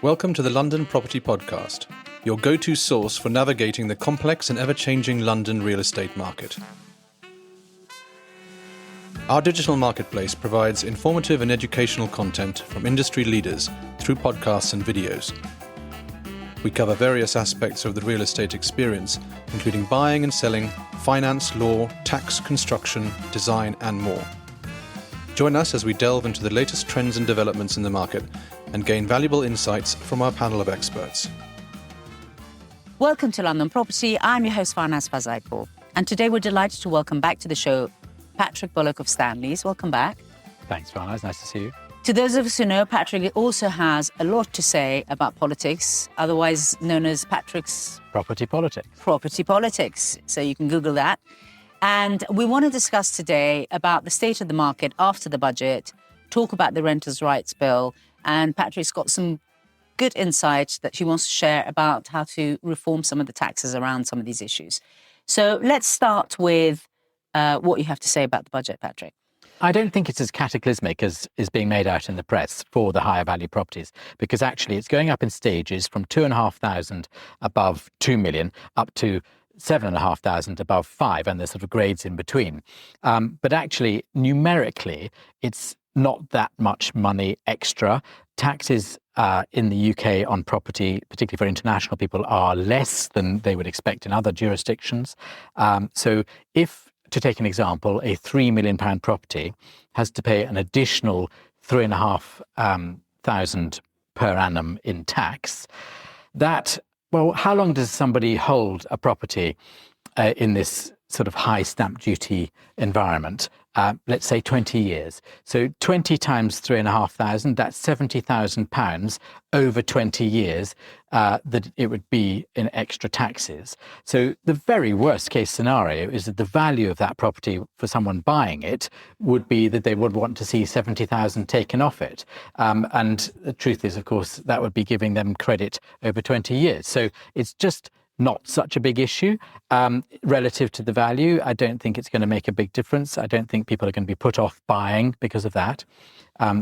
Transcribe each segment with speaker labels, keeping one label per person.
Speaker 1: Welcome to the London Property Podcast, your go-to source for navigating the complex and ever-changing London real estate market. Our digital marketplace provides informative and educational content from industry leaders through podcasts and videos. We cover various aspects of the real estate experience, including buying and selling, finance, law, tax, construction, design, and more. Join us as we delve into the latest trends and developments in the market and gain valuable insights from our panel of experts.
Speaker 2: Welcome to London Property. I'm your host, Farnaz Fazaipour. And today we're delighted to welcome back to the show Patrick Bullock of Stanley's. Welcome back.
Speaker 3: Thanks, Farnaz. Nice to see you.
Speaker 2: To those of us who know, Patrick also has a lot to say about politics, otherwise known as Patrick's
Speaker 3: Property politics.
Speaker 2: Property politics. So you can Google that. And we want to discuss today about the state of the market after the budget, talk about the Renters' Rights Bill, and Patrick's got some good insight that she wants to share about how to reform some of the taxes around some of these issues. So let's start with what you have to say about the budget, Patrick.
Speaker 3: I don't think it's as cataclysmic as is being made out in the press for the higher value properties, because actually it's going up in stages from 2,500 above 2 million up to 7,500 above 5, and there's sort of grades in between. But actually, numerically, it's not that much money extra. Taxes in the UK on property, particularly for international people, are less than they would expect in other jurisdictions. So if, to take an example, a £3 million property has to pay an additional 3,500 per annum in tax, well, how long does somebody hold a property in this sort of high stamp duty environment? Let's say 20 years. So 20 times 3,500, that's £70,000 over 20 years that it would be in extra taxes. So the very worst case scenario is that the value of that property for someone buying it would be that they would want to see 70,000 taken off it. And the truth is, of course, that would be giving them credit over 20 years. So it's just not such a big issue relative to the value. I don't think it's going to make a big difference. I don't think people are going to be put off buying because of that.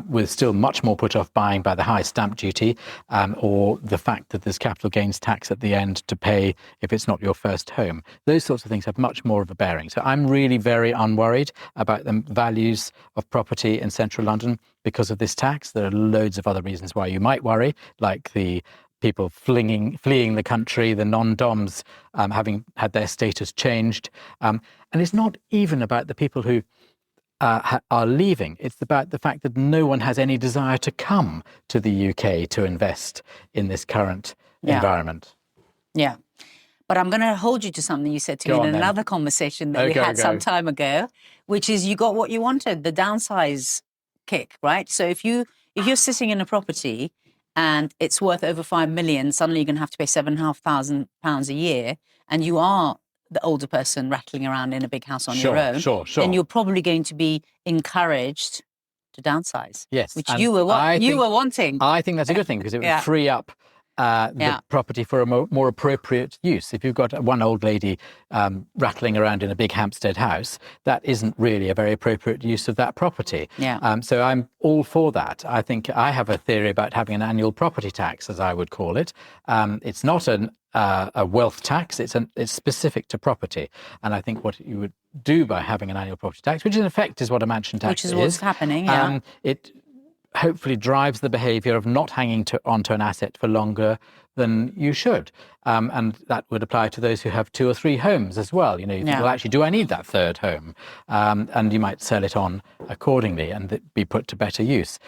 Speaker 3: We're still much more put off buying by the high stamp duty or the fact that there's capital gains tax at the end to pay if it's not your first home. Those sorts of things have much more of a bearing. So I'm really very unworried about the values of property in central London because of this tax. There are loads of other reasons why you might worry, like the people fleeing the country, the non-DOMs having had their status changed. And it's not even about the people who are leaving. It's about the fact that no one has any desire to come to the UK to invest in this current environment.
Speaker 2: Yeah. But I'm going to hold you to something you said to me in another conversation that we had some time ago, which is you got what you wanted, the downsize kick, right? So if you're sitting in a property and it's worth over 5 million, suddenly you're going to have to pay £7,500 a year, and you are the older person rattling around in a big house on your own, then you're probably going to be encouraged to downsize.
Speaker 3: Yes.
Speaker 2: Which you were wanting.
Speaker 3: I think that's a good thing because it would free up the property for a more appropriate use. If you've got one old lady rattling around in a big Hampstead house, that isn't really a very appropriate use of that property. So I'm all for that. I think I have a theory about having an annual property tax, as I would call it. It's not a wealth tax. It's specific to property. And I think what you would do by having an annual property tax, which in effect is what a mansion tax is.
Speaker 2: Which is what's happening,
Speaker 3: it hopefully drives the behaviour of not hanging onto an asset for longer than you should. And that would apply to those who have 2 or 3 homes as well. You think, well, actually, do I need that third home? And you might sell it on accordingly and be put to better use.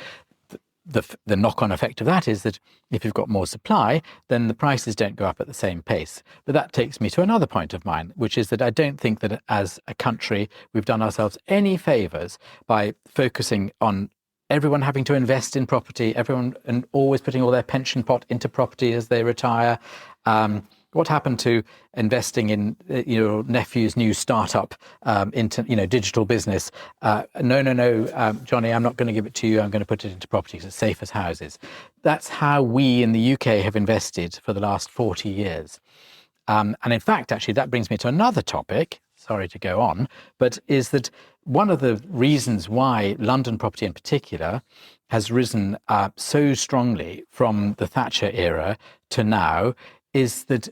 Speaker 3: The knock-on effect of that is that if you've got more supply, then the prices don't go up at the same pace. But that takes me to another point of mine, which is that I don't think that as a country we've done ourselves any favours by focusing on everyone having to invest in property, everyone and always putting all their pension pot into property as they retire. What happened to investing in your nephew's new startup into digital business? No, Johnny, I'm not going to give it to you. I'm going to put it into property because it's safe as houses. That's how we in the UK have invested for the last 40 years. And in fact, actually, that brings me to another topic. sorry to go on, but is that one of the reasons why London property in particular has risen so strongly from the Thatcher era to now is that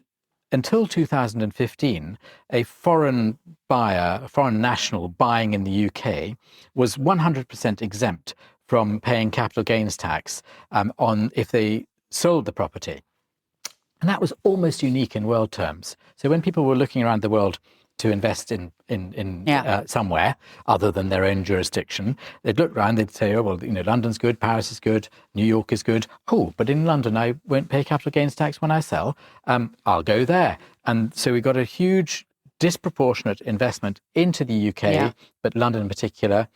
Speaker 3: until 2015, a foreign buyer, a foreign national buying in the UK was 100% exempt from paying capital gains tax on if they sold the property. And that was almost unique in world terms. So when people were looking around the world to invest in somewhere other than their own jurisdiction, they'd look around, they'd say, oh, well, London's good, Paris is good, New York is good. Oh, but in London, I won't pay capital gains tax when I sell. I'll go there. And so we got a huge disproportionate investment into the UK, but London in particular,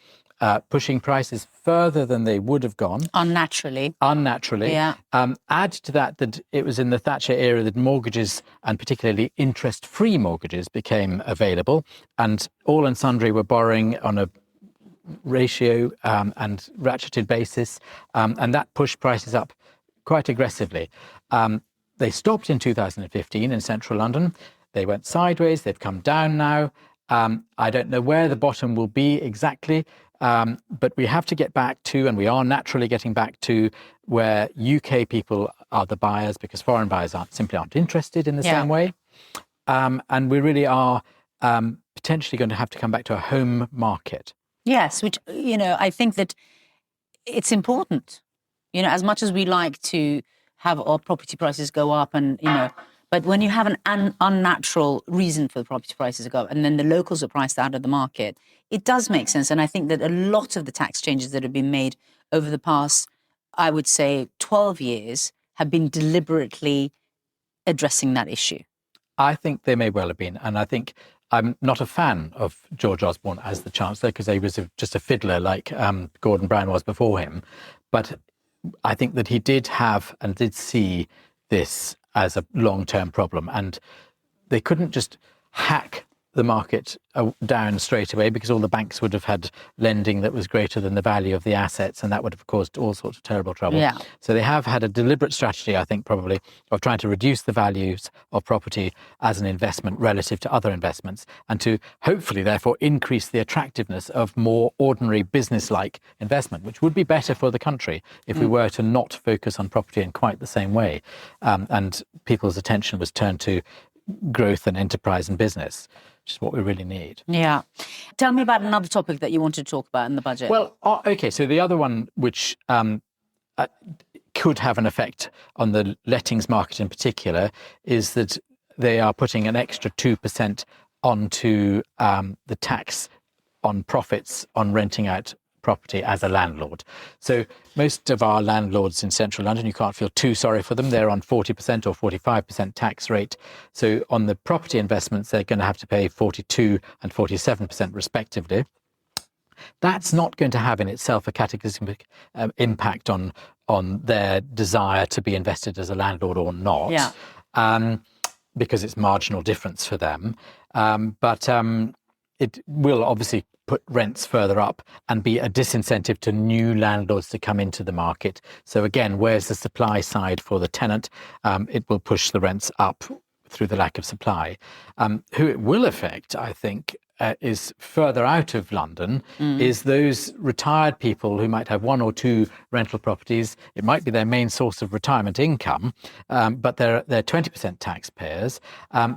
Speaker 3: pushing prices further than they would have gone. Unnaturally.
Speaker 2: Yeah.
Speaker 3: Add to that it was in the Thatcher era that mortgages, and particularly interest-free mortgages, became available, and all and sundry were borrowing on a ratio and ratcheted basis, and that pushed prices up quite aggressively. They stopped in 2015 in central London. They went sideways. They've come down now. I don't know where the bottom will be exactly, but we have to get back to, and we are naturally getting back to, where UK people are the buyers, because foreign buyers simply aren't interested in the same way. And we really are potentially going to have to come back to a home market.
Speaker 2: Yes, which, I think that it's important, as much as we like to have our property prices go up and, but when you have an unnatural reason for the property prices to go up and then the locals are priced out of the market, it does make sense. And I think that a lot of the tax changes that have been made over the past, I would say, 12 years have been deliberately addressing that issue.
Speaker 3: I think they may well have been. And I think I'm not a fan of George Osborne as the Chancellor, because he was just a fiddler like Gordon Brown was before him. But I think that he did have and did see this as a long-term problem. And they couldn't just hack the market down straight away, because all the banks would have had lending that was greater than the value of the assets, and that would have caused all sorts of terrible trouble.
Speaker 2: Yeah.
Speaker 3: So they have had a deliberate strategy, I think, probably, of trying to reduce the values of property as an investment relative to other investments, and to hopefully, therefore, increase the attractiveness of more ordinary business-like investment, which would be better for the country if we were to not focus on property in quite the same way, and people's attention was turned to growth and enterprise and business, which is what we really need.
Speaker 2: Yeah. Tell me about another topic that you wanted to talk about in the budget.
Speaker 3: Well, okay, so the other one which could have an effect on the lettings market in particular is that they are putting an extra 2% onto the tax on profits on renting out property as a landlord. So most of our landlords in central London, you can't feel too sorry for them. They're on 40% or 45% tax rate. So on the property investments, they're going to have to pay 42 and 47% respectively. That's not going to have in itself a cataclysmic impact on their desire to be invested as a landlord or not, because it's marginal difference for them. But it will obviously put rents further up and be a disincentive to new landlords to come into the market. So again, where's the supply side for the tenant? It will push the rents up through the lack of supply. Who it will affect, I think, is further out of London, is those retired people who might have one or two rental properties. It might be their main source of retirement income, but they're 20% taxpayers.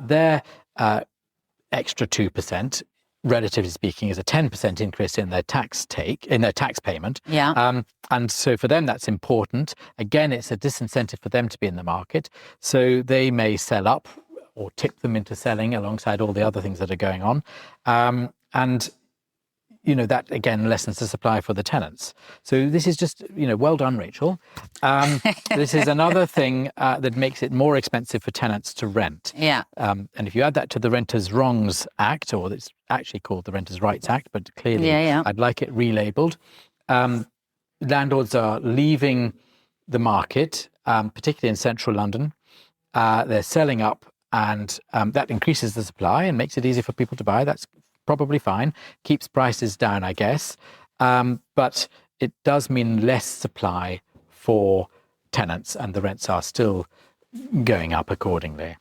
Speaker 3: Their extra 2%, relatively speaking, is a 10% increase in their tax payment.
Speaker 2: Yeah.
Speaker 3: And so for them, that's important. Again, it's a disincentive for them to be in the market. So they may sell up or tip them into selling alongside all the other things that are going on. And, that again lessens the supply for the tenants. So this is just, well done, Rachel. This is another thing that makes it more expensive for tenants to rent.
Speaker 2: Yeah.
Speaker 3: And if you add that to the Renters' Wrongs Act, or it's actually called the Renters' Rights Act, but clearly I'd like it relabeled. Landlords are leaving the market, particularly in central London. They're selling up, and that increases the supply and makes it easier for people to buy. That's probably fine. Keeps prices down, I guess. But it does mean less supply for tenants, and the rents are still going up accordingly.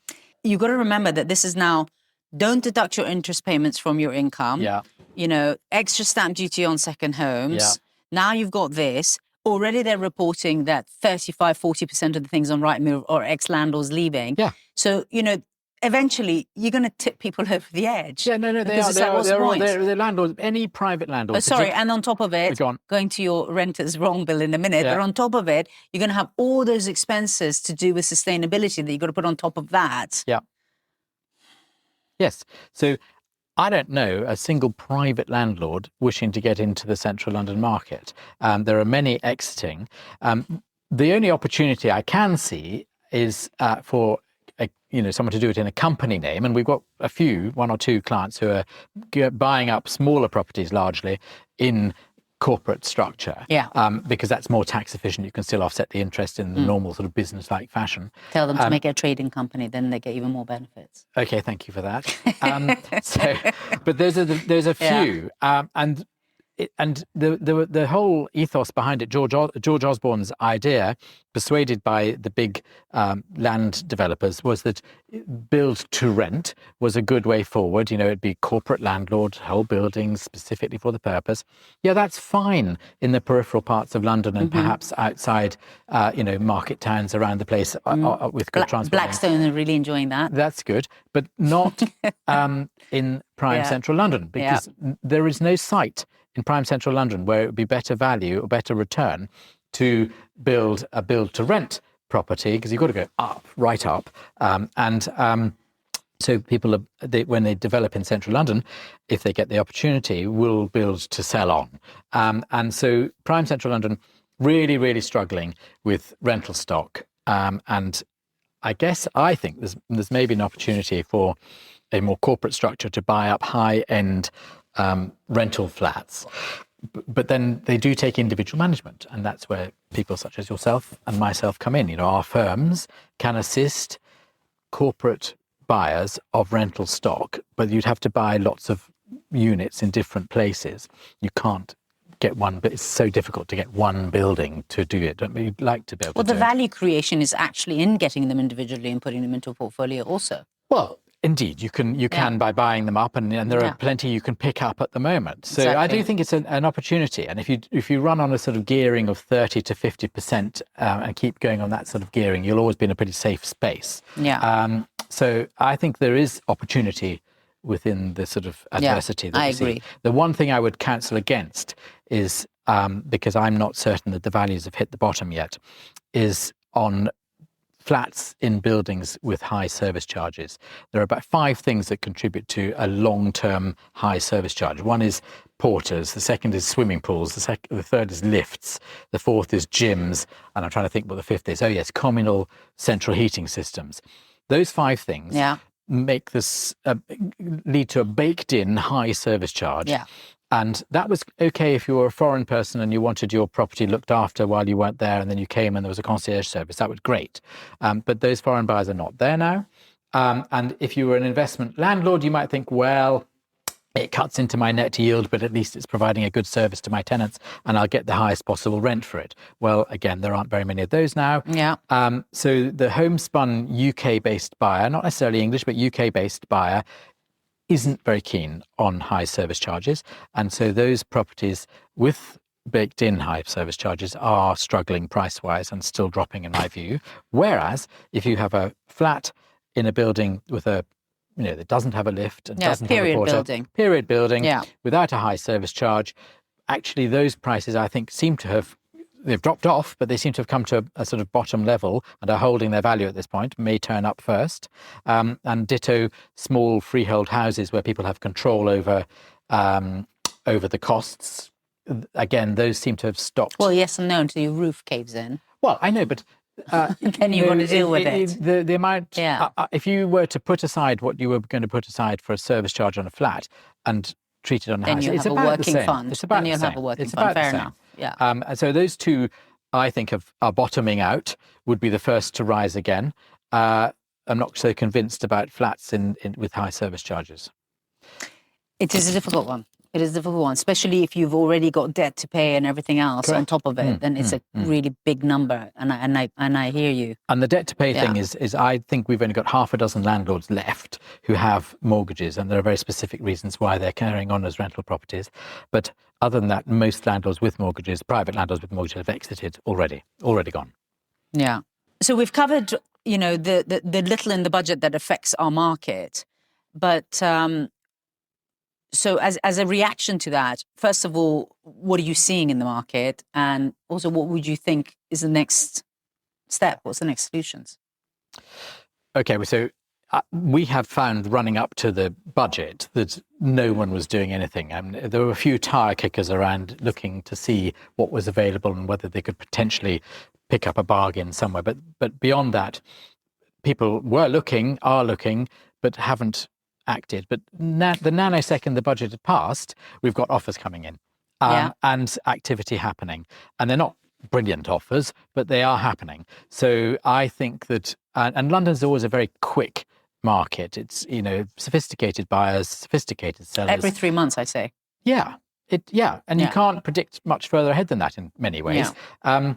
Speaker 2: You've got to remember that this is now don't deduct your interest payments from your income.
Speaker 3: Yeah.
Speaker 2: You know, extra stamp duty on second homes.
Speaker 3: Yeah.
Speaker 2: Now you've got this. Already they're reporting that 35-40% of the things on Rightmove are ex-landlords leaving.
Speaker 3: Yeah.
Speaker 2: So, you know, eventually you're going to tip people over the edge.
Speaker 3: Yeah, no, they are. They're landlords, any private landlord.
Speaker 2: Oh, sorry, and on top of it, going to your renter's wrong bill in a minute, but on top of it, you're going to have all those expenses to do with sustainability that you've got to put on top of that.
Speaker 3: Yeah. Yes. So I don't know a single private landlord wishing to get into the central London market. There are many exiting. The only opportunity I can see is for someone to do it in a company name, and we've got one or two clients who are buying up smaller properties largely in corporate structure.
Speaker 2: Yeah.
Speaker 3: Because that's more tax efficient. You can still offset the interest in the normal sort of business-like fashion.
Speaker 2: Tell them to make a trading company, then they get even more benefits.
Speaker 3: Okay, thank you for that. But there's a few, and the whole ethos behind it, George Osborne's idea, persuaded by the big land developers, was that build to rent was a good way forward. You know, it'd be corporate landlord, whole buildings specifically for the purpose. Yeah, that's fine in the peripheral parts of London and perhaps outside, market towns around the place with good transport.
Speaker 2: Blackstone are really enjoying that.
Speaker 3: That's good, but not in prime central London, because there is no site in prime central London where it would be better value or better return to build a build-to-rent property, because you've got to go right up. So people, when they develop in central London, if they get the opportunity, will build to sell on. And so prime central London really, really struggling with rental stock. And I think there's maybe an opportunity for a more corporate structure to buy up high-end rental flats. But then they do take individual management, and that's where people such as yourself and myself come in. You know, our firms can assist corporate buyers of rental stock, but you'd have to buy lots of units in different places. You can't get one, but it's so difficult to get one building to do it. Don't you like to be able to do it?
Speaker 2: Well, the value creation is actually in getting them individually and putting them into a portfolio also.
Speaker 3: Well, indeed, you can by buying them up, and there are plenty you can pick up at the moment. So exactly. I do think it's an opportunity, and if you run on a sort of gearing of 30 to 50% and keep going on that sort of gearing, you'll always be in a pretty safe space.
Speaker 2: Yeah.
Speaker 3: So I think there is opportunity within the sort of adversity that we see. I agree. The one thing I would counsel against is, because I'm not certain that the values have hit the bottom yet, is on flats in buildings with high service charges. There are about 5 things that contribute to a long-term high service charge. One is porters, the second is swimming pools, the third is lifts, the fourth is gyms, and I'm trying to think what the fifth is. Oh yes, communal central heating systems. Those 5 things make this lead to a baked-in high service charge. Yeah. And that was okay if you were a foreign person and you wanted your property looked after while you weren't there, and then you came and there was a concierge service. That was great. But those foreign buyers are not there now. And if you were an investment landlord, you might think, well, it cuts into my net yield, but at least it's providing a good service to my tenants and I'll get the highest possible rent for it. Well, again, there aren't very many of those now.
Speaker 2: Yeah.
Speaker 3: So the homespun UK-based buyer, not necessarily English, but UK-based buyer, isn't very keen on high service charges. And so those properties with baked in high service charges are struggling price-wise and still dropping in my view. Whereas if you have a flat in a building with that doesn't have a lift and doesn't have a porter, period building without a high service charge, actually those prices I think they've dropped off, but they seem to have come to a sort of bottom level and are holding their value at this point, may turn up first. And ditto small freehold houses where people have control over the costs. Again, those seem to have stopped.
Speaker 2: Well, yes and no, until your roof caves in.
Speaker 3: Well, I know, but
Speaker 2: then you want to deal with it.
Speaker 3: The amount, if you were to put aside what you were going to put aside for a service charge on a flat and treat it on a house, it's about the same. It's about the same.
Speaker 2: Have a working fund. Fair enough. Yeah.
Speaker 3: And so those two, I think, are bottoming out, would be the first to rise again. I'm not so convinced about flats with high service charges.
Speaker 2: It is a difficult one. It is a difficult one, especially if you've already got debt to pay and everything else on top of it. Then it's a really big number, and I hear you.
Speaker 3: And the debt to pay thing is I think we've only got half a dozen landlords left who have mortgages, and there are very specific reasons why they're carrying on as rental properties. But other than that, most landlords with mortgages, private landlords with mortgages, have exited already gone.
Speaker 2: Yeah. So we've covered, the little in the budget that affects our market, but. So as a reaction to that, first of all, what are you seeing in the market? And also, what would you think is the next step? What's the next solutions?
Speaker 3: Okay, so we have found running up to the budget that no one was doing anything. There were a few tire kickers around looking to see what was available and whether they could potentially pick up a bargain somewhere. But beyond that, people are looking, but haven't acted. But the nanosecond the budget had passed, we've got offers coming in and activity happening. And they're not brilliant offers, but they are happening. So I think that, and London's always a very quick market. It's, sophisticated buyers, sophisticated sellers.
Speaker 2: Every 3 months, I say.
Speaker 3: Yeah. And you can't predict much further ahead than that in many ways. Yeah.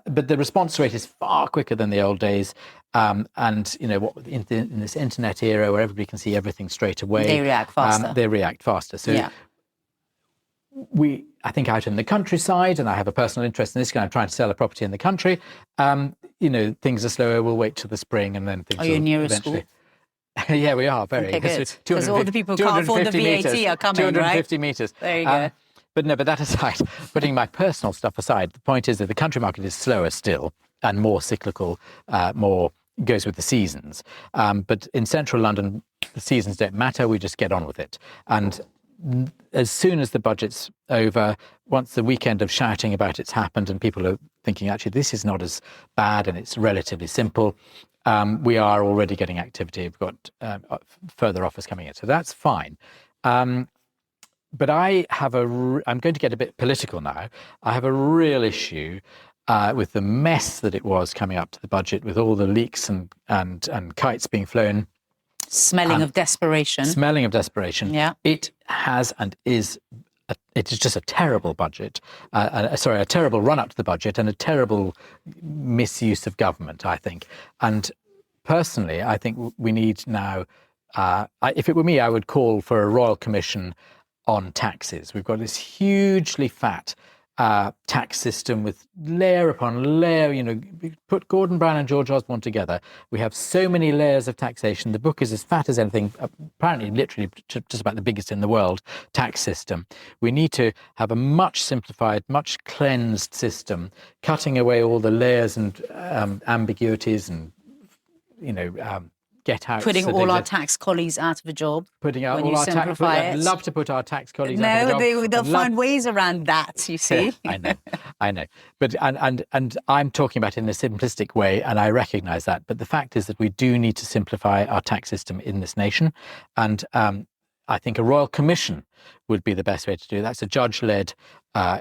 Speaker 3: But the response rate is far quicker than the old days. And, in this internet era where everybody can see everything straight away.
Speaker 2: They react faster.
Speaker 3: So I think out in the countryside, and I have a personal interest in this, I'm trying to sell a property in the country, things are slower. We'll wait till the spring and then things will eventually...
Speaker 2: Are you near a school?
Speaker 3: Yeah, we are, very.
Speaker 2: Because all the people who can't afford the VAT are coming,
Speaker 3: 250 metres.
Speaker 2: There you go.
Speaker 3: But that aside, putting my personal stuff aside, the point is that the country market is slower still and more cyclical, more goes with the seasons. But in central London, the seasons don't matter. We just get on with it. And as soon as the budget's over, once the weekend of shouting about it's happened and people are thinking, actually, this is not as bad and it's relatively simple, we are already getting activity. We've got further offers coming in. So that's fine. But I'm going to get a bit political now. I have a real issue with the mess that it was coming up to the budget, with all the leaks and kites being flown.
Speaker 2: Smelling of desperation.
Speaker 3: Yeah. It has and is. It is just a terrible budget. A terrible run up to the budget and a terrible misuse of government, I think. And personally, I think we need now. If it were me, I would call for a royal commission on taxes. We've got this hugely fat tax system with layer upon layer. Put Gordon Brown and George Osborne together. We have so many layers of taxation. The book is as fat as anything, apparently literally just about the biggest in the world, tax system. We need to have a much simplified, much cleansed system, cutting away all the layers and ambiguities and, get out.
Speaker 2: Putting all our tax colleagues out of a job.
Speaker 3: Putting out all our tax. I'd love to put our tax colleagues out of a job.
Speaker 2: They'll find ways around that. You see.
Speaker 3: I know. But and I'm talking about it in a simplistic way, and I recognise that. But the fact is that we do need to simplify our tax system in this nation, and I think a royal commission would be the best way to do that. It's a judge-led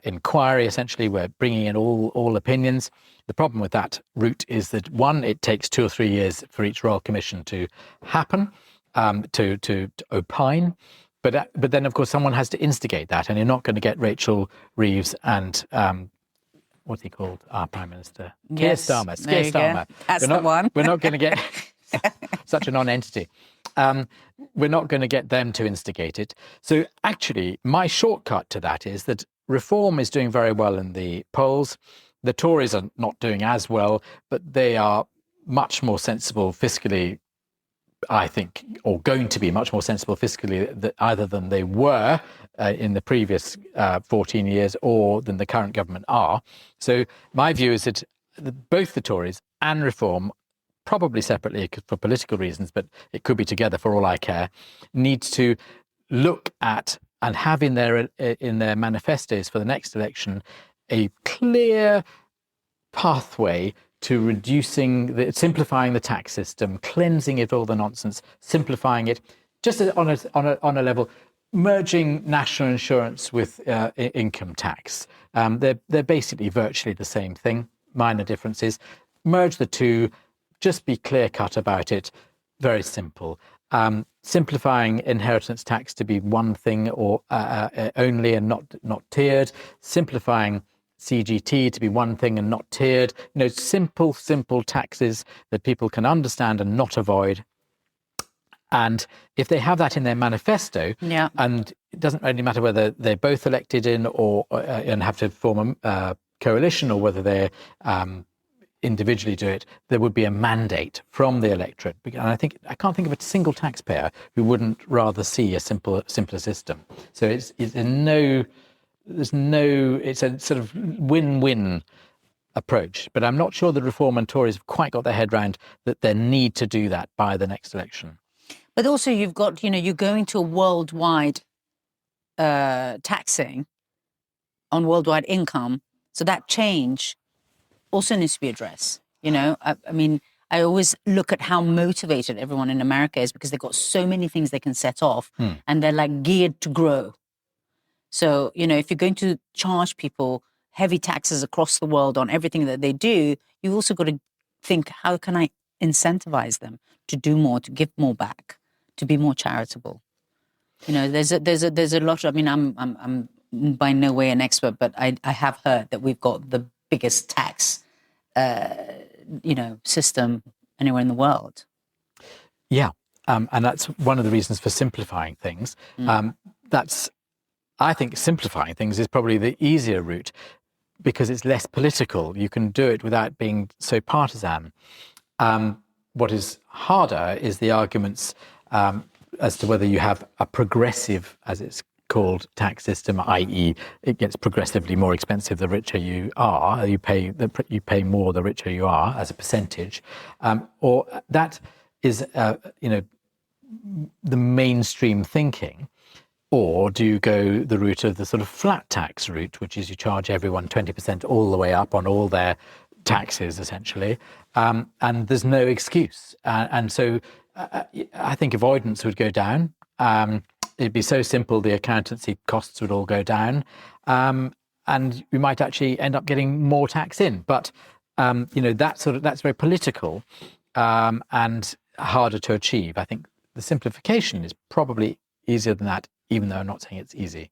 Speaker 3: inquiry. Essentially, we're bringing in all opinions. The problem with that route is that, one, it takes 2 or 3 years for each royal commission to happen, to opine. But then, of course, someone has to instigate that, and you're not going to get Rachel Reeves and what's he called? Our Prime Minister, Keir Starmer.
Speaker 2: That's the one.
Speaker 3: We're not going to get such a non-entity. We're not going to get them to instigate it. So actually, my shortcut to that is that Reform is doing very well in the polls. The Tories are not doing as well, but they are much more sensible fiscally, I think, or going to be much more sensible fiscally either than they were in the previous 14 years or than the current government are. So my view is that both the Tories and Reform, probably separately for political reasons, but it could be together for all I care, needs to look at and have in their manifestos for the next election a clear pathway to simplifying the tax system, cleansing it of all the nonsense, simplifying it, just on a level, merging national insurance with income tax. They're basically virtually the same thing, minor differences. Merge the two, just be clear-cut about it, very simple. simplifying inheritance tax to be one thing or only and not tiered, simplifying CGT to be one thing and not tiered, simple taxes that people can understand and not avoid. And if they have that in their manifesto, and it doesn't really matter whether they're both elected in or and have to form a coalition, or whether they're individually do it, there would be a mandate from the electorate. And I can't think of a single taxpayer who wouldn't rather see a simpler system. So it's a sort of win-win approach. But I'm not sure the Reform and Tories have quite got their head around that they need to do that by the next election.
Speaker 2: But also you've got, you're going to a worldwide taxing on worldwide income. So that change also needs to be addressed. I mean, I always look at how motivated everyone in America is, because they've got so many things they can set off and they're like geared to grow. So, if you're going to charge people heavy taxes across the world on everything that they do, you've also got to think, how can I incentivize them to do more, to give more back, to be more charitable? There's a lot of, I mean, I'm by no way an expert, but I have heard that we've got the biggest tax, system anywhere in the world.
Speaker 3: Yeah. And that's one of the reasons for simplifying things. I think simplifying things is probably the easier route, because it's less political. You can do it without being so partisan. What is harder is the arguments as to whether you have a progressive, as it's called, tax system, i.e. it gets progressively more expensive the richer you are. You pay more the richer you are as a percentage. Or that is, the mainstream thinking. Or do you go the route of the sort of flat tax route, which is you charge everyone 20% all the way up on all their taxes, essentially, and there's no excuse. And so I think avoidance would go down. It'd be so simple, the accountancy costs would all go down, and we might actually end up getting more tax in. But that's very political and harder to achieve. I think the simplification is probably easier than that, even though I'm not saying it's easy.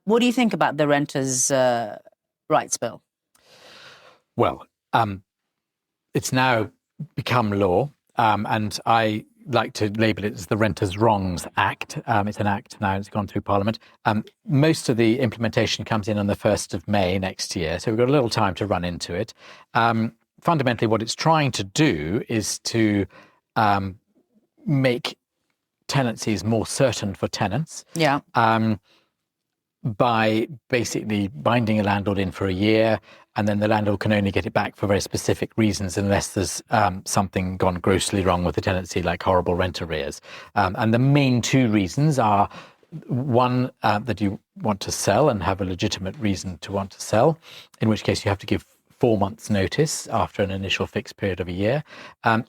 Speaker 2: What do you think about the Renters' Rights Bill?
Speaker 3: Well, it's now become law, and I like to label it as the Renters' Wrongs Act. It's an act now, it's gone through Parliament. Most of the implementation comes in on the 1st of May next year, so we've got a little time to run into it. Fundamentally, what it's trying to do is to make tenancies more certain for tenants.
Speaker 2: Yeah.
Speaker 3: By basically binding a landlord in for a year, and then the landlord can only get it back for very specific reasons unless there's something gone grossly wrong with the tenancy, like horrible rent arrears. And the main two reasons are, one, that you want to sell and have a legitimate reason to want to sell, in which case you have to give 4 months notice after an initial fixed period of a year,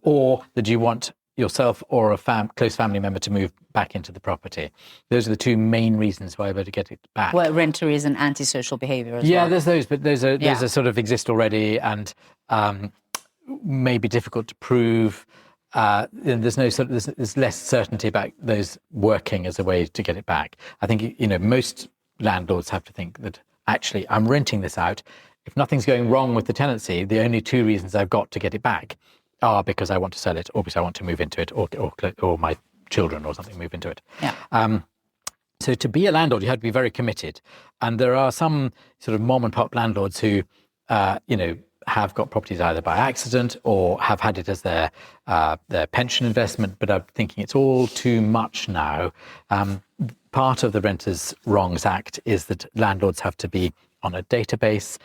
Speaker 3: or that you want yourself or a close family member to move back into the property. Those are the two main reasons why we're to get it back.
Speaker 2: Well, rent arrears and antisocial behaviour as well.
Speaker 3: Yeah, there's those, but those are sort of exist already and may be difficult to prove. There's less certainty about those working as a way to get it back. I think most landlords have to think that actually I'm renting this out. If nothing's going wrong with the tenancy, the only two reasons I've got to get it back are because I want to sell it, or because I want to move into it, or my children or something move into it.
Speaker 2: Yeah.
Speaker 3: So to be a landlord, you have to be very committed. And there are some sort of mom and pop landlords who, have got properties either by accident or have had it as their pension investment, but are thinking it's all too much now. Part of the Renters' Wrongs Act is that landlords have to be on a database,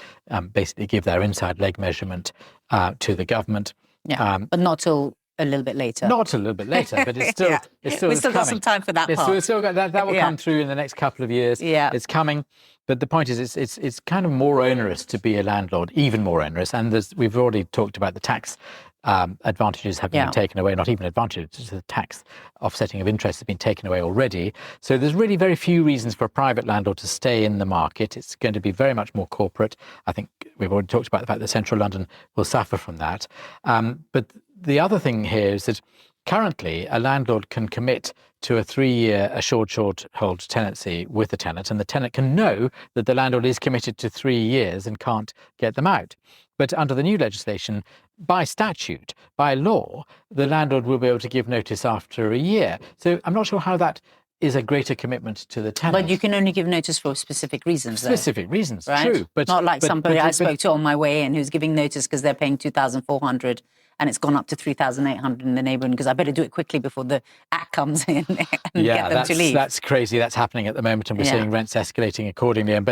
Speaker 3: basically give their inside leg measurement to the government.
Speaker 2: Yeah, but not till a little bit later.
Speaker 3: Not a little bit later, but it's still
Speaker 2: yeah.
Speaker 3: it's still
Speaker 2: We've still got
Speaker 3: coming.
Speaker 2: some time for that part.
Speaker 3: We've still got that will come through in the next couple of years.
Speaker 2: Yeah.
Speaker 3: It's coming. But the point is, it's kind of more onerous to be a landlord, even more onerous. And we've already talked about the tax advantages having been taken away, not even advantages, just the tax offsetting of interest has been taken away already. So there's really very few reasons for a private landlord to stay in the market. It's going to be very much more corporate. I think we've already talked about the fact that central London will suffer from that. But the other thing here is that currently, a landlord can commit to a 3-year assured short-hold tenancy with the tenant, and the tenant can know that the landlord is committed to 3 years and can't get them out. But under the new legislation, by statute, by law, the landlord will be able to give notice after a year. So I'm not sure how that is a greater commitment to the tenant.
Speaker 2: But you can only give notice for specific reasons,
Speaker 3: Specific reasons,
Speaker 2: right?
Speaker 3: true. But
Speaker 2: not like somebody I spoke to on my way in who's giving notice because they're paying 2,400 and it's gone up to 3,800 in the neighbourhood because I better do it quickly before the act comes in and get them to leave.
Speaker 3: That's crazy. That's happening at the moment, and we're seeing rents escalating accordingly. And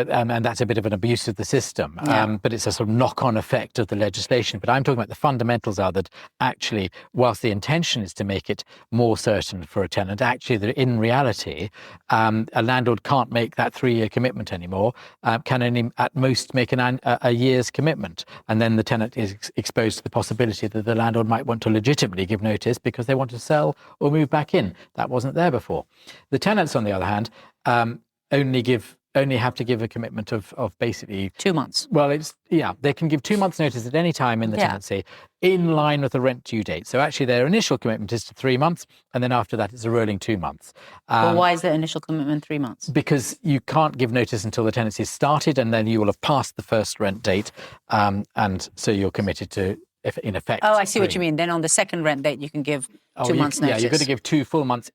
Speaker 3: that's a bit of an abuse of the system. But it's a sort of knock-on effect of the legislation. But I'm talking about the fundamentals are that actually, whilst the intention is to make it more certain for a tenant, actually, in reality, a landlord can't make that 3-year commitment anymore. Can only at most make a year's commitment, and then the tenant is exposed to the possibility that the landlord might want to legitimately give notice because they want to sell or move back in. That wasn't there before. The tenants, on the other hand, only have to give a commitment of basically
Speaker 2: 2 months.
Speaker 3: Well, they can give 2 months notice at any time in the tenancy in line with the rent due date. So actually their initial commitment is to 3 months, and then after that it's a rolling 2 months.
Speaker 2: Well, why is the initial commitment 3 months?
Speaker 3: Because you can't give notice until the tenancy is started, and then you will have passed the first rent date, and so you're committed to, in effect.
Speaker 2: Oh, I see what you mean. Then on the second rent date you can give 2 months notice.
Speaker 3: Yeah, you're going to give 2 full months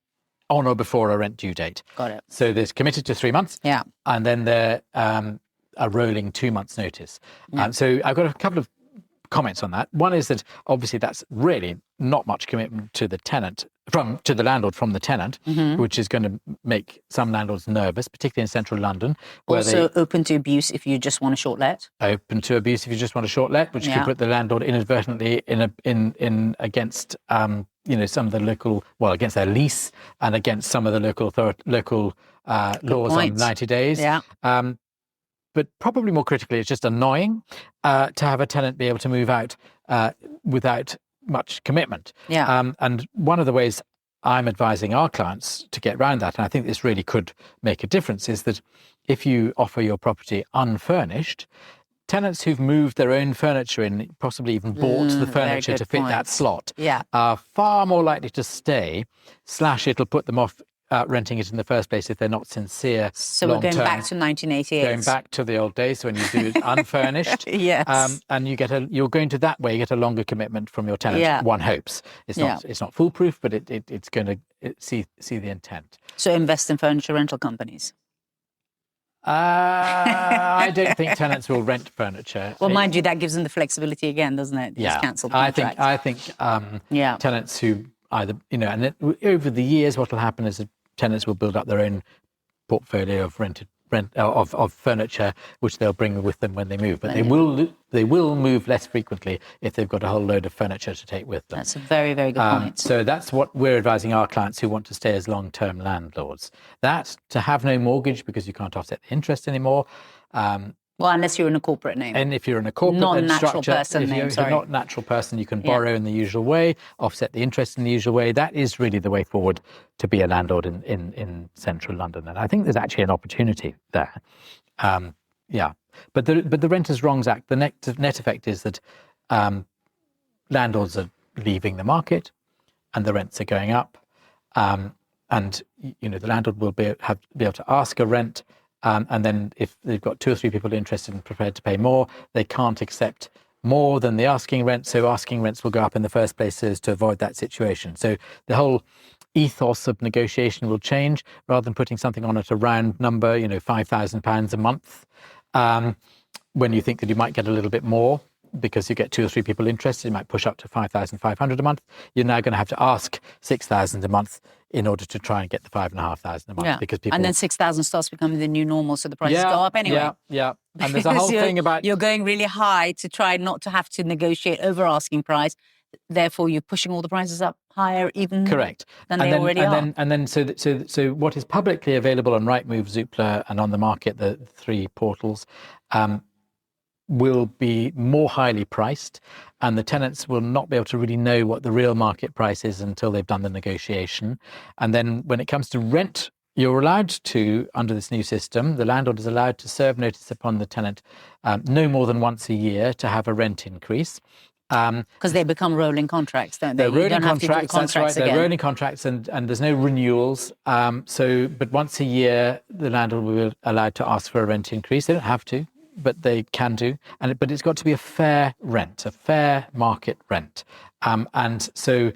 Speaker 3: on or before a rent due date.
Speaker 2: Got it.
Speaker 3: So there's committed to 3 months.
Speaker 2: Yeah.
Speaker 3: And then they're a rolling 2 months notice. So I've got a couple of comments on that. One is that obviously that's really not much commitment to the tenant, to the landlord from the tenant, which is going to make some landlords nervous, particularly in central London. Where
Speaker 2: also open to abuse if you just want a short let.
Speaker 3: Open to abuse if you just want a short let, which could put the landlord inadvertently in against some of the local, against their lease and against some of the local laws on 90 days.
Speaker 2: Yeah.
Speaker 3: But probably more critically, it's just annoying to have a tenant be able to move out without much commitment.
Speaker 2: Yeah.
Speaker 3: And one of the ways I'm advising our clients to get around that, and I think this really could make a difference, is that if you offer your property unfurnished, tenants who've moved their own furniture in, possibly even bought the furniture to fit that slot, are far more likely to stay, / it'll put them off renting it in the first place if they're not sincere.
Speaker 2: So we're going back to 1988.
Speaker 3: Going back to the old days when you do it unfurnished.
Speaker 2: Yes.
Speaker 3: And you're going to that way, you get a longer commitment from your tenant, one hopes. It's not foolproof, but it's going to see the intent.
Speaker 2: So invest in furniture rental companies.
Speaker 3: I don't think tenants will rent furniture.
Speaker 2: Well, mind you, that gives them the flexibility again, doesn't it?
Speaker 3: Yeah.
Speaker 2: Just cancel the contract.
Speaker 3: I think tenants who either, over the years, what will happen is that tenants will build up their own portfolio of of furniture, which they'll bring with them when they move. But they will move less frequently if they've got a whole load of furniture to take with them.
Speaker 2: That's a very, very good point.
Speaker 3: So that's what we're advising our clients who want to stay as long-term landlords. That, to have no mortgage because you can't offset the interest anymore.
Speaker 2: Well, unless you're in a corporate name.
Speaker 3: And if you're in a corporate
Speaker 2: non-natural
Speaker 3: structure,
Speaker 2: person
Speaker 3: if you're not a natural person, you can borrow in the usual way, offset the interest in the usual way. That is really the way forward to be a landlord in central London. And I think there's actually an opportunity there. But the Renters' Wrongs Act, the net effect is that landlords are leaving the market and the rents are going up. And the landlord will be able to ask a rent. And then if they've got 2 or 3 people interested and prepared to pay more, they can't accept more than the asking rent. So asking rents will go up in the first place to avoid that situation. So the whole ethos of negotiation will change. Rather than putting something on at a round number, £5,000 a month, when you think that you might get a little bit more because you get 2 or 3 people interested, you might push up to 5,500 a month. You're now going to have to ask 6,000 a month in order to try and get the 5,500 a month, because people.
Speaker 2: And then 6,000 starts becoming the new normal, so the prices go up anyway.
Speaker 3: Yeah. And there's a whole thing about
Speaker 2: you're going really high to try not to have to negotiate over asking price. Therefore, you're pushing all the prices up higher, even
Speaker 3: correct
Speaker 2: than they already are.
Speaker 3: And then so what is publicly available on Rightmove, Zoopla, and on the market, the 3 portals, will be more highly priced, and the tenants will not be able to really know what the real market price is until they've done the negotiation. And then when it comes to rent, you're allowed to, under this new system, the landlord is allowed to serve notice upon the tenant no more than once a year to have a rent increase.
Speaker 2: Because they become rolling contracts, don't they?
Speaker 3: They're rolling
Speaker 2: you don't
Speaker 3: contracts,
Speaker 2: have to do the contracts
Speaker 3: that's right.
Speaker 2: again.
Speaker 3: They're rolling contracts and there's no renewals. But once a year, the landlord will be allowed to ask for a rent increase. They don't have to, but they can do. But it's got to be a fair rent, a fair market rent. And so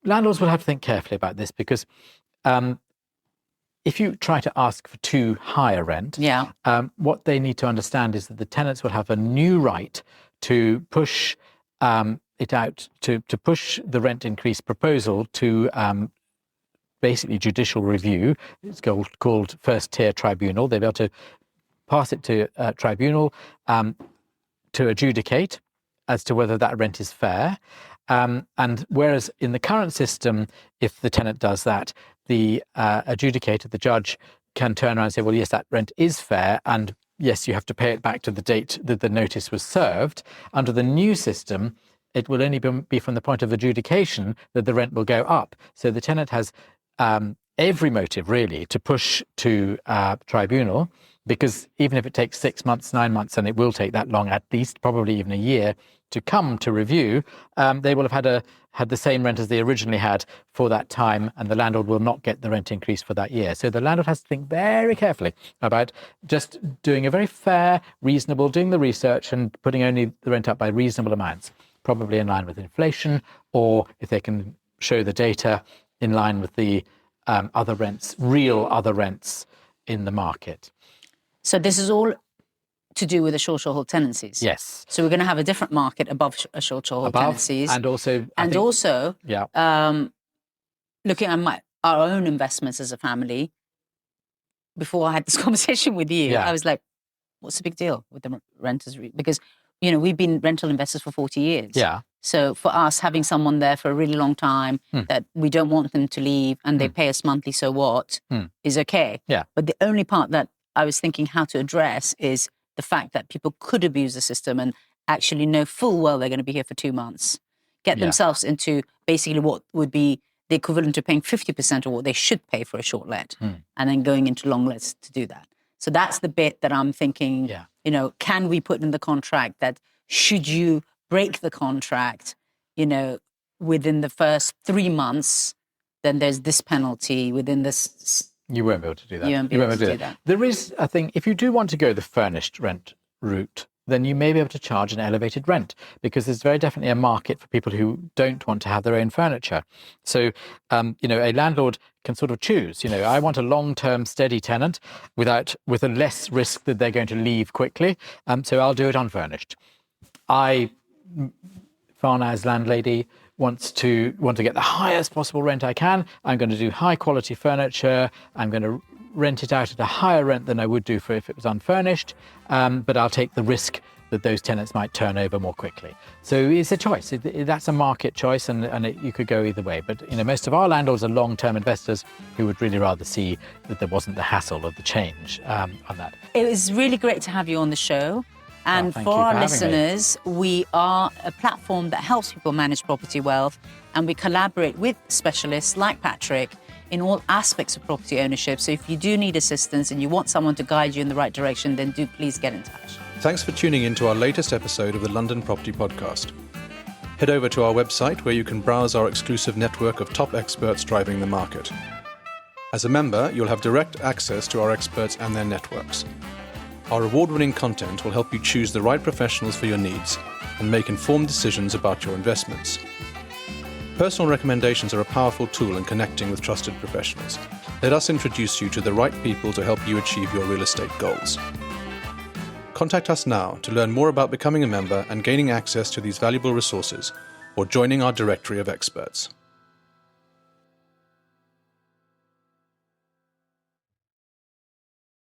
Speaker 3: landlords will have to think carefully about this, because if you try to ask for too high a rent, what they need to understand is that the tenants will have a new right to push it out, to push the rent increase proposal to basically judicial review. It's called first tier tribunal. They'll be able to pass it to a tribunal to adjudicate as to whether that rent is fair. And whereas in the current system, if the tenant does that, the adjudicator, the judge, can turn around and say, well, yes, that rent is fair, and yes, you have to pay it back to the date that the notice was served. Under the new system, it will only be from the point of adjudication that the rent will go up. So the tenant has every motive, really, to push to tribunal, because even if it takes 6 months, 9 months, and it will take that long, at least probably even a year, to come to review, they will have had the same rent as they originally had for that time, and the landlord will not get the rent increase for that year. So the landlord has to think very carefully about just doing a very fair, reasonable, doing the research and putting only the rent up by reasonable amounts, probably in line with inflation, or if they can show the data, in line with the other rents, real other rents in the market.
Speaker 2: So this is all to do with the short-hold tenancies?
Speaker 3: Yes.
Speaker 2: So we're going to have a different market above short-hold tenancies.
Speaker 3: And also...
Speaker 2: looking at our own investments as a family, before I had this conversation with you, I was like, what's the big deal with the renters? Because, we've been rental investors for 40 years.
Speaker 3: Yeah.
Speaker 2: So for us, having someone there for a really long time, that we don't want them to leave and they pay us monthly, so what, is okay.
Speaker 3: Yeah.
Speaker 2: But the only part that I was thinking how to address is the fact that people could abuse the system and actually know full well they're going to be here for 2 months, get themselves into basically what would be the equivalent to paying 50% of what they should pay for a short let, and then going into long lets to do that. So that's the bit that I'm thinking, can we put in the contract that should you break the contract, within the first 3 months, then there's this penalty within this.
Speaker 3: You won't be able to do that.
Speaker 2: You won't be able to do that.
Speaker 3: There is, I think, if you do want to go the furnished rent route, then you may be able to charge an elevated rent, because there's very definitely a market for people who don't want to have their own furniture. So, a landlord can sort of choose, I want a long-term steady tenant with a less risk that they're going to leave quickly. So I'll do it unfurnished. Farnaz landlady, want to get the highest possible rent I can. I'm going to do high quality furniture. I'm going to rent it out at a higher rent than I would do for if it was unfurnished. But I'll take the risk that those tenants might turn over more quickly. So it's a choice. That's a market choice, and you could go either way. But most of our landlords are long-term investors who would really rather see that there wasn't the hassle of the change on that.
Speaker 2: It was really great to have you on the show. And for our listeners, we are a platform that helps people manage property wealth, and we collaborate with specialists like Patrick in all aspects of property ownership. So if you do need assistance and you want someone to guide you in the right direction, then do please get in touch.
Speaker 1: Thanks for tuning in to our latest episode of the London Property Podcast. Head over to our website where you can browse our exclusive network of top experts driving the market. As a member, you'll have direct access to our experts and their networks. Our award-winning content will help you choose the right professionals for your needs and make informed decisions about your investments. Personal recommendations are a powerful tool in connecting with trusted professionals. Let us introduce you to the right people to help you achieve your real estate goals. Contact us now to learn more about becoming a member and gaining access to these valuable resources, or joining our directory of experts.